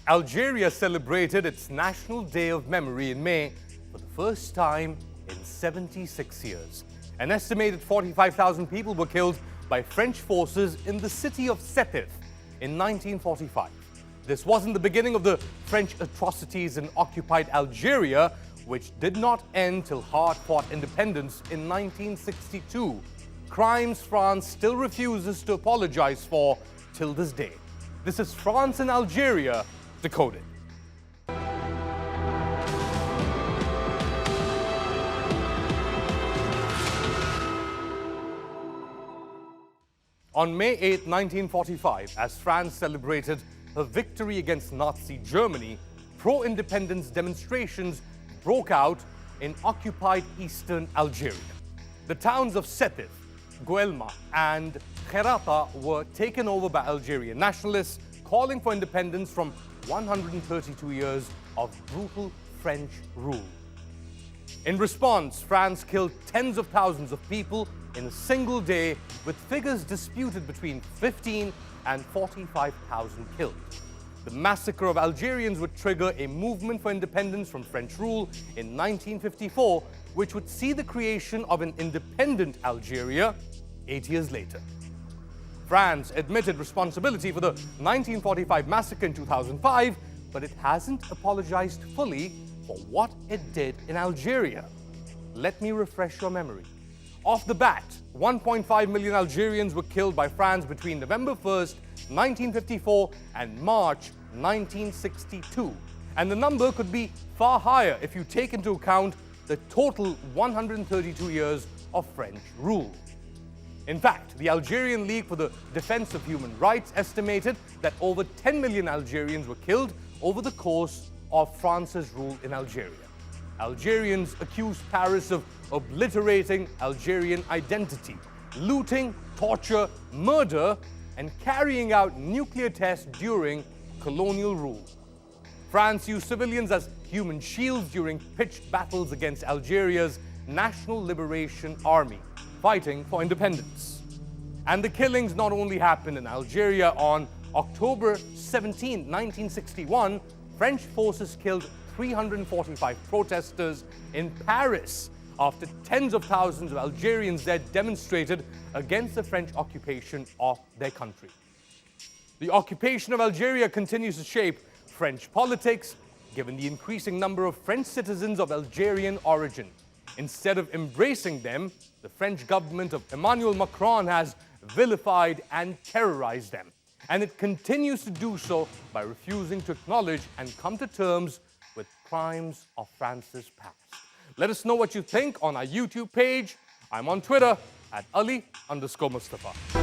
Algeria celebrated its National Day of Memory in May for the first time in 76 years. An estimated 45,000 people were killed by French forces in the city of Sétif in 1945. This wasn't the beginning of the French atrocities in occupied Algeria, which did not end till hard-fought independence in 1962. Crimes France still refuses to apologize for till this day. This is France and Algeria, Decoded. On May 8, 1945, as France celebrated her victory against Nazi Germany, pro-independence demonstrations broke out in occupied Eastern Algeria. The towns of Sétif, Guelma, and Kherata were taken over by Algerian nationalists, calling for independence from 132 years of brutal French rule. In response, France killed tens of thousands of people in a single day, with figures disputed between 15 and 45,000 killed. The massacre of Algerians would trigger a movement for independence from French rule in 1954, which would see the creation of an independent Algeria 8 years later. France admitted responsibility for the 1945 massacre in 2005, but it hasn't apologized fully for what it did in Algeria. Let me refresh your memory. Off the bat, 1.5 million Algerians were killed by France between November 1st, 1954 and March 1962. And the number could be far higher if you take into account the total 132 years of French rule. In fact, the Algerian League for the Defense of Human Rights estimated that over 10 million Algerians were killed over the course of France's rule in Algeria. Algerians accused Paris of obliterating Algerian identity, looting, torture, murder, and carrying out nuclear tests during colonial rule. France used civilians as human shields during pitched battles against Algeria's National Liberation Army, fighting for independence. And the killings not only happened in Algeria. On October 17, 1961, French forces killed 345 protesters in Paris after tens of thousands of Algerians there demonstrated against the French occupation of their country. The occupation of Algeria continues to shape French politics, given the increasing number of French citizens of Algerian origin. Instead of embracing them, the French government of Emmanuel Macron has vilified and terrorized them. And it continues to do so by refusing to acknowledge and come to terms with crimes of France's past. Let us know what you think on our YouTube page. I'm on Twitter @Ali_Mustafa.